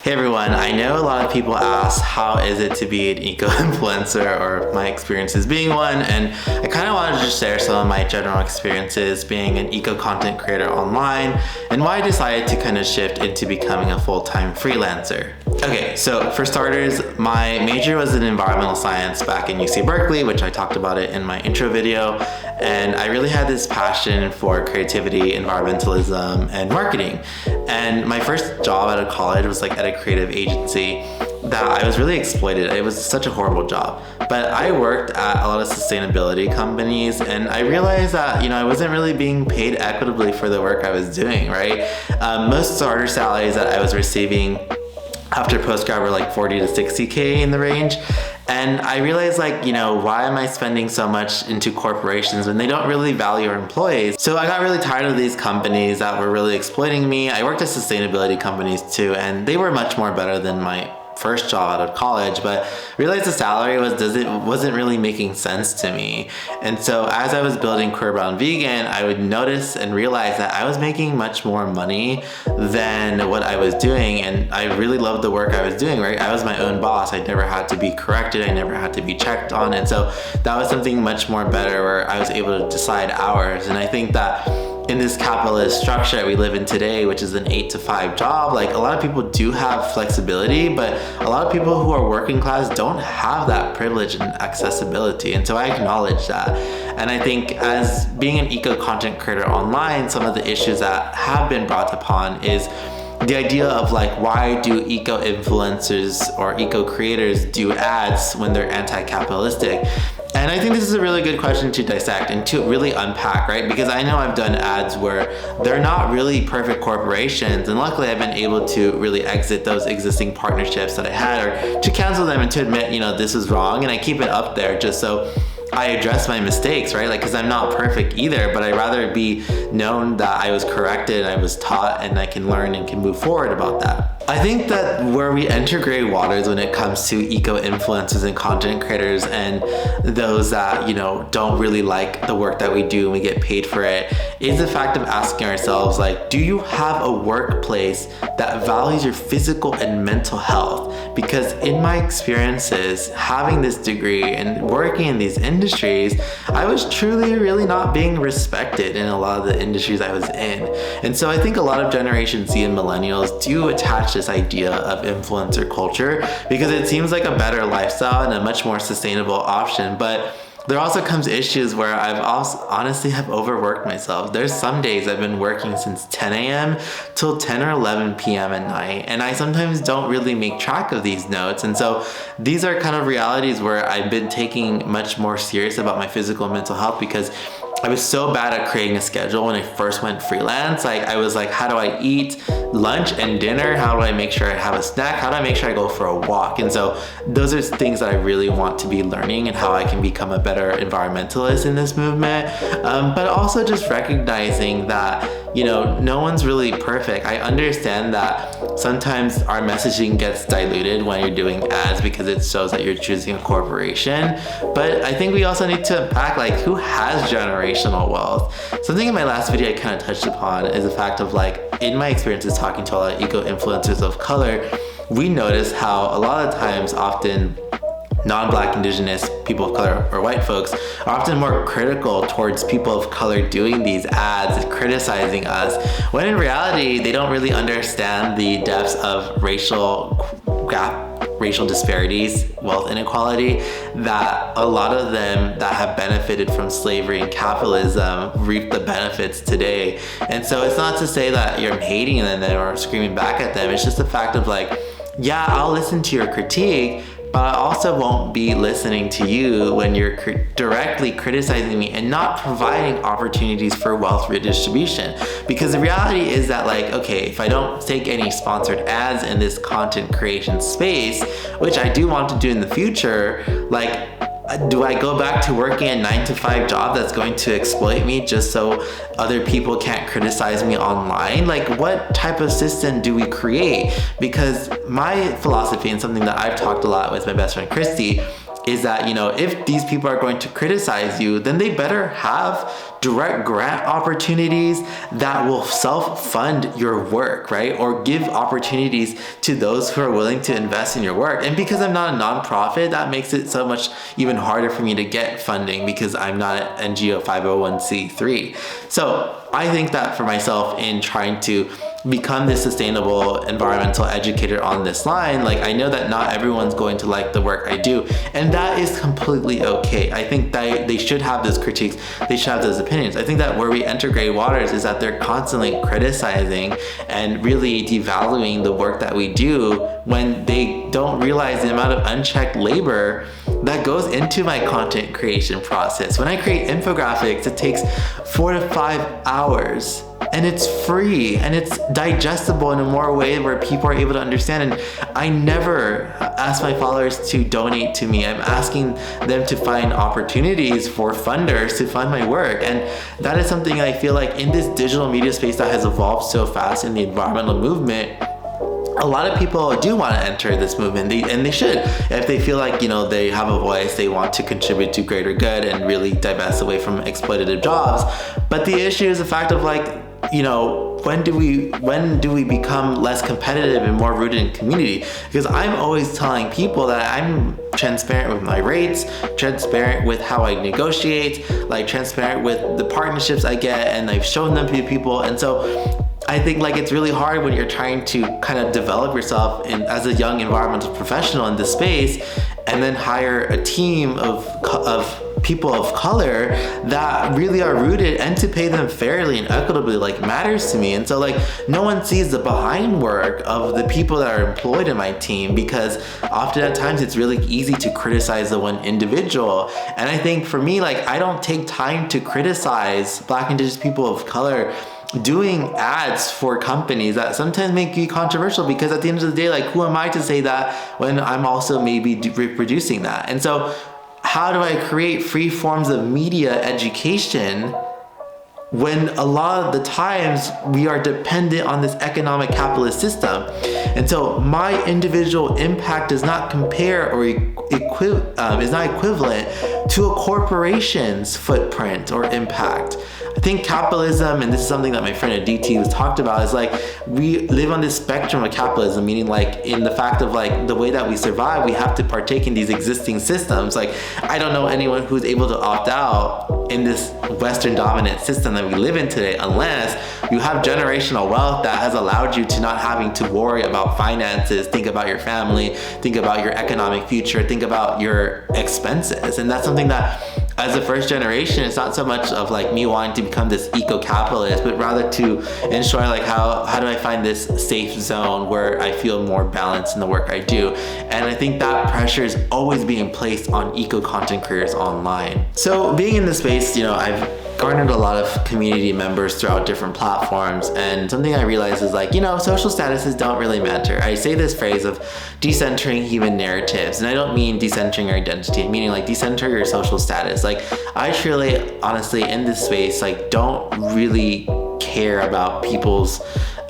Hey everyone, I know a lot of people ask how is it to be an eco-influencer or my experiences being one, and I kind of wanted to just share some of my general experiences being an eco-content creator online and why I decided to kind of shift into becoming a full-time freelancer. Okay, so for starters, my major was in environmental science back in UC Berkeley, which I talked about it in my intro video, and I really had this passion for creativity, environmentalism, and marketing. And my first job out of college was like at a creative agency that I was really exploited. It was such a horrible job. But I worked at a lot of sustainability companies and I realized that, I wasn't really being paid equitably for the work I was doing, right? Most starter salaries that I was receiving after postgrad were like 40 to 60K in the range. And I realized why am I spending so much into corporations when they don't really value our employees? So I got really tired of these companies that were really exploiting me. I worked at sustainability companies too, and they were much more better than my first job out of college, but realized the salary wasn't really making sense to me. And so as I was building QueerBrownVegan, I would notice and realize that I was making much more money than what I was doing, and I really loved the work I was doing, right? I was my own boss. I never had to be corrected. I never had to be checked on. And so that was something much more better where I was able to decide hours. And I think that in this capitalist structure that we live in today, which is an 8 to 5 job, a lot of people do have flexibility, but a lot of people who are working class don't have that privilege and accessibility. And so I acknowledge that. And I think as being an eco-content creator online, some of the issues that have been brought upon is the idea of why do eco-influencers or eco-creators do ads when they're anti-capitalistic? And I think this is a really good question to dissect and to really unpack, right? Because I know I've done ads where they're not really perfect corporations, and luckily I've been able to really exit those existing partnerships that I had, or to cancel them and to admit, this is wrong, and I keep it up there just so I address my mistakes, right? Because I'm not perfect either, but I'd rather be known that I was corrected, I was taught, and I can learn and can move forward about that. I think that where we enter gray waters when it comes to eco-influencers and content creators and those that, don't really like the work that we do and we get paid for it, is the fact of asking ourselves, do you have a workplace that values your physical and mental health? Because in my experiences, having this degree and working in these industries, I was truly really not being respected in a lot of the industries I was in. And so I think a lot of Generation Z and millennials do attach this idea of influencer culture because it seems like a better lifestyle and a much more sustainable option. But there also comes issues where I've also honestly have overworked myself. There's some days I've been working since 10 a.m. till 10 or 11 p.m. at night, and I sometimes don't really make track of these notes. And so these are kind of realities where I've been taking much more serious about my physical and mental health because I was so bad at creating a schedule when I first went freelance. I was how do I eat lunch and dinner? How do I make sure I have a snack? How do I make sure I go for a walk? And so those are things that I really want to be learning and how I can become a better environmentalist in this movement. But also just recognizing that, no one's really perfect. I understand that sometimes our messaging gets diluted when you're doing ads because it shows that you're choosing a corporation. But I think we also need to unpack who has generational wealth. Something in my last video I kind of touched upon is the fact of in my experiences talking to a lot of eco-influencers of color, we notice how a lot of times often non-Black, Indigenous, people of color, or white folks are often more critical towards people of color doing these ads and criticizing us, when in reality, they don't really understand the depths of racial disparities, wealth inequality, that a lot of them that have benefited from slavery and capitalism reap the benefits today. And so it's not to say that you're hating them or screaming back at them. It's just the fact of yeah, I'll listen to your critique, but I also won't be listening to you when you're directly criticizing me and not providing opportunities for wealth redistribution. Because the reality is that okay, if I don't take any sponsored ads in this content creation space, which I do want to do in the future, do I go back to working a 9-to-5 job that's going to exploit me just so other people can't criticize me online? What type of system do we create? Because my philosophy, and something that I've talked a lot with my best friend Christy, is that, if these people are going to criticize you, then they better have direct grant opportunities that will self-fund your work, right? Or give opportunities to those who are willing to invest in your work. And because I'm not a nonprofit, that makes it so much even harder for me to get funding, because I'm not an NGO 501c3. So I think that for myself, in trying to become this sustainable environmental educator on this line, like, I know that not everyone's going to like the work I do, and that is completely okay. I think that they should have those critiques, they should have those opinions. I think that where we enter gray waters is that they're constantly criticizing and really devaluing the work that we do, when they don't realize the amount of unchecked labor that goes into my content creation process. When I create infographics, it takes 4 to 5 hours, and it's free, and it's digestible in a more way where people are able to understand. And I never ask my followers to donate to me. I'm asking them to find opportunities for funders to fund my work. And that is something I feel like in this digital media space that has evolved so fast in the environmental movement, a lot of people do want to enter this movement, and they should. If they feel like, they have a voice, they want to contribute to greater good and really divest away from exploitative jobs. But the issue is the fact of, like, when do we become less competitive and more rooted in community? Because I'm always telling people that I'm transparent with my rates, transparent with how I negotiate, like transparent with the partnerships I get, and I've shown them to people. And so I think, like, it's really hard when you're trying to kind of develop yourself as a young environmental professional in this space, and then hire a team of people of color that really are rooted, and to pay them fairly and equitably, like, matters to me. And so, like, no one sees the behind work of the people that are employed in my team, because often at times it's really easy to criticize the one individual. And I think for me, like, I don't take time to criticize Black, Indigenous people of color doing ads for companies that sometimes make you controversial, because at the end of the day, like, who am I to say that when I'm also maybe reproducing that? And so how do I create free forms of media education when a lot of the times we are dependent on this economic capitalist system? And so my individual impact does not compare or is not equivalent to a corporation's footprint or impact. I think capitalism, and this is something that my friend at DT was talked about, is like, we live on this spectrum of capitalism, meaning, like, in the fact of, like, the way that we survive, we have to partake in these existing systems. Like, I don't know anyone who's able to opt out in this Western dominant system that we live in today, unless you have generational wealth that has allowed you to not having to worry about finances, think about your family, think about your economic future, think about your expenses. And that's something that, as a first generation, it's not so much of, like, me wanting to become this eco-capitalist, but rather to ensure, like, how do I find this safe zone where I feel more balanced in the work I do. And I think that pressure is always being placed on eco-content creators online. So being in this space, I've garnered a lot of community members throughout different platforms, and something I realized is, like, social statuses don't really matter. I say this phrase of decentering human narratives, and I don't mean decentering your identity, meaning, like, decenter your social status. Like, I truly, honestly, in this space, like, don't really care about people's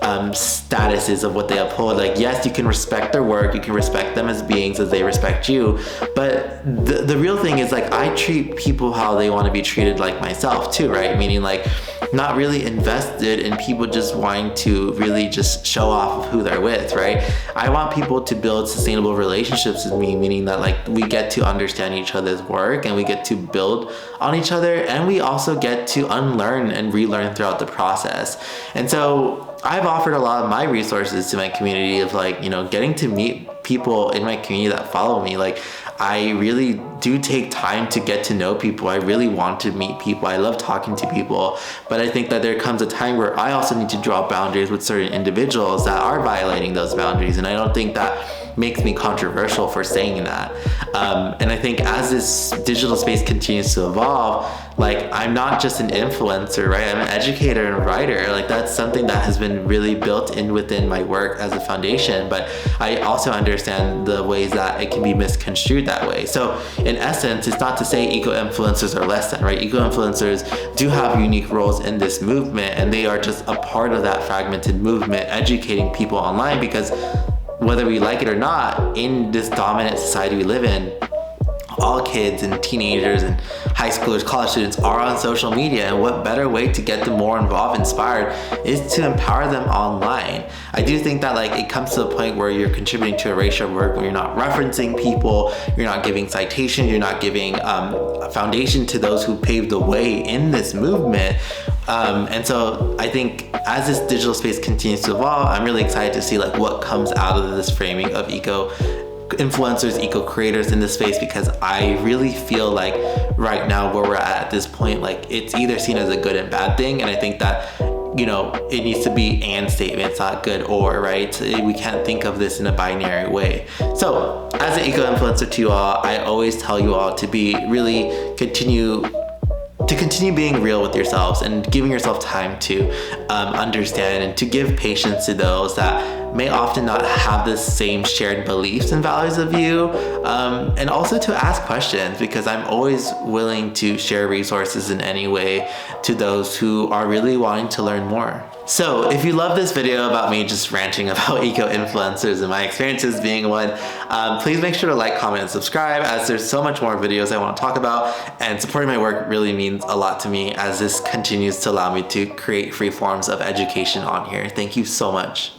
statuses of what they uphold. Like, yes, you can respect their work, you can respect them as beings as they respect you, but the real thing is, like, I treat people how they want to be treated, like myself too, right? Meaning, like, not really invested in people just wanting to really just show off of who they're with, right? I want people to build sustainable relationships with me, meaning that, like, we get to understand each other's work, and we get to build on each other, and we also get to unlearn and relearn throughout the process. And so I've offered a lot of my resources to my community of, like, getting to meet people in my community that follow me. Like, I really do take time to get to know people. I really want to meet people. I love talking to people, but I think that there comes a time where I also need to draw boundaries with certain individuals that are violating those boundaries. And I don't think that makes me controversial for saying that. And I think as this digital space continues to evolve, like, I'm not just an influencer, right? I'm an educator and writer. Like, that's something that has been really built in within my work as a foundation, but I also understand the ways that it can be misconstrued that way. So in essence, it's not to say eco-influencers are less than, right? Eco-influencers do have unique roles in this movement, and they are just a part of that fragmented movement, educating people online, because whether we like it or not, in this dominant society we live in, all kids and teenagers and high schoolers, college students are on social media, and what better way to get them more involved, inspired, is to empower them online. I do think that like it comes to a point where you're contributing to erasure work when you're not referencing people, you're not giving citations, you're not giving a foundation to those who paved the way in this movement. And so I think as this digital space continues to evolve, I'm really excited to see like what comes out of this framing of eco-influencers, eco-creators in this space, because I really feel like right now where we're at this point, like it's either seen as a good and bad thing, and I think that, you know, it needs to be and statement. It's not good or, right? We can't think of this in a binary way. So as an eco-influencer to you all, I always tell you all to be really continue being real with yourselves and giving yourself time to understand and to give patience to those that may often not have the same shared beliefs and values of you, and also to ask questions, because I'm always willing to share resources in any way to those who are really wanting to learn more. So if you love this video about me just ranting about eco-influencers and my experiences being one, please make sure to like, comment, and subscribe, as there's so much more videos I want to talk about, and supporting my work really means a lot to me as this continues to allow me to create free forms of education on here. Thank you so much.